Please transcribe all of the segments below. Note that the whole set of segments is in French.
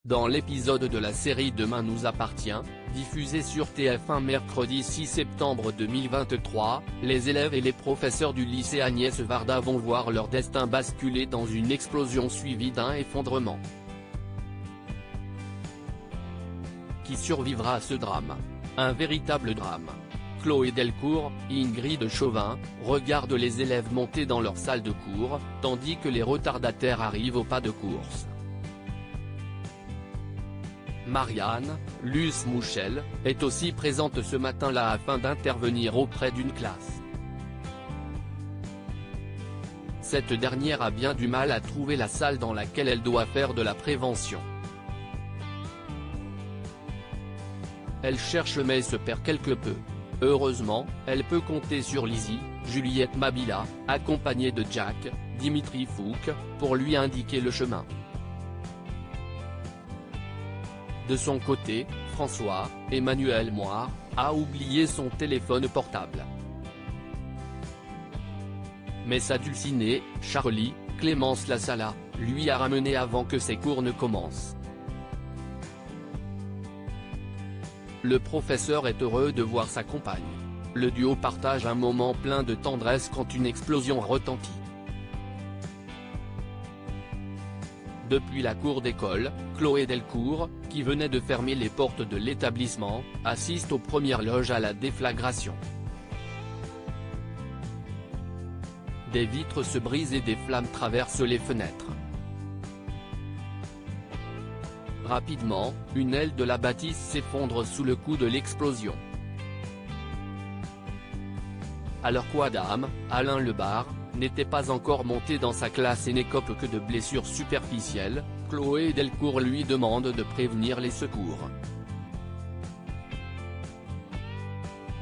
Dans l'épisode de la série Demain nous appartient, diffusé sur TF1 mercredi 6 septembre 2023, les élèves et les professeurs du lycée Agnès Varda vont voir leur destin basculer dans une explosion suivie d'un effondrement. Qui survivra à ce drame? Un véritable drame. Chloé Delcourt, Ingrid Chauvin, regardent les élèves monter dans leur salle de cours, tandis que les retardataires arrivent au pas de course. Marianne, Luce Mouchel, est aussi présente ce matin-là afin d'intervenir auprès d'une classe. Cette dernière a bien du mal à trouver la salle dans laquelle elle doit faire de la prévention. Elle cherche mais se perd quelque peu. Heureusement, elle peut compter sur Lizzie, Juliette Mabila, accompagnée de Jack, Dimitri Fouque, pour lui indiquer le chemin. De son côté, François, Emmanuel Moire, a oublié son téléphone portable. Mais sa dulcinée, Charlie, Clémence Lassala, lui a ramené avant que ses cours ne commencent. Le professeur est heureux de voir sa compagne. Le duo partage un moment plein de tendresse quand une explosion retentit. Depuis la cour d'école, Chloé Delcourt, qui venait de fermer les portes de l'établissement, assiste aux premières loges à la déflagration. Des vitres se brisent et des flammes traversent les fenêtres. Rapidement, une aile de la bâtisse s'effondre sous le coup de l'explosion. Alors qu'Adam, Alain Lebar, n'était pas encore monté dans sa classe et n'écope que de blessures superficielles, Chloé Delcourt lui demande de prévenir les secours.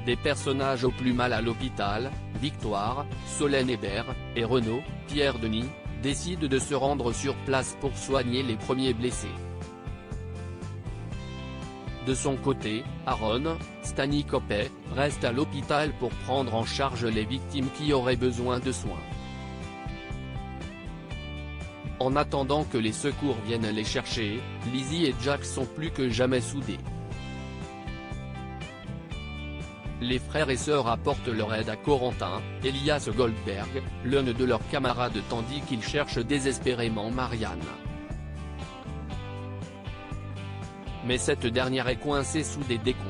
Des personnages au plus mal à l'hôpital, Victoire, Solène Hébert, et Renaud, Pierre Denis, décident de se rendre sur place pour soigner les premiers blessés. De son côté, Aaron, Stani Copet, reste à l'hôpital pour prendre en charge les victimes qui auraient besoin de soins. En attendant que les secours viennent les chercher, Lizzie et Jack sont plus que jamais soudés. Les frères et sœurs apportent leur aide à Corentin, Elias Goldberg, l'un de leurs camarades tandis qu'ils cherchent désespérément Marianne. Mais cette dernière est coincée sous des décombres.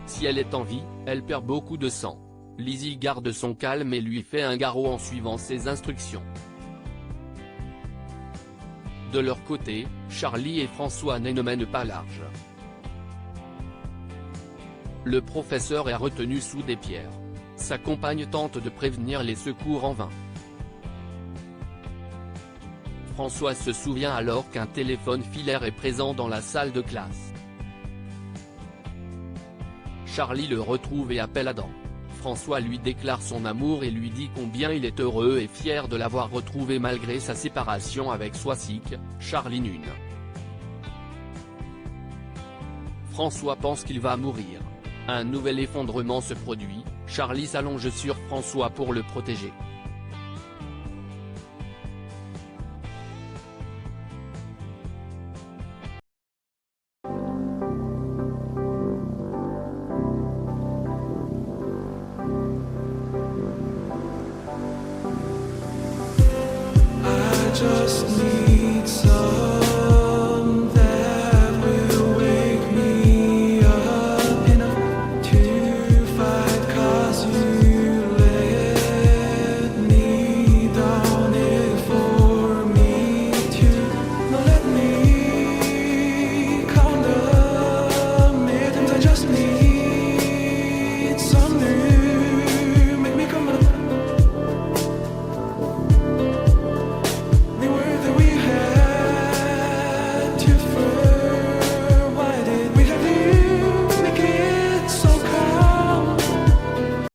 Si elle est en vie, elle perd beaucoup de sang. Lizzie garde son calme et lui fait un garrot en suivant ses instructions. De leur côté, Charlie et François ne mènent pas large. Le professeur est retenu sous des pierres. Sa compagne tente de prévenir les secours en vain. François se souvient alors qu'un téléphone filaire est présent dans la salle de classe. Charlie le retrouve et appelle Adam. François lui déclare son amour et lui dit combien il est heureux et fier de l'avoir retrouvé malgré sa séparation avec Swasik, Charlie Nune. François pense qu'il va mourir. Un nouvel effondrement se produit, Charlie s'allonge sur François pour le protéger.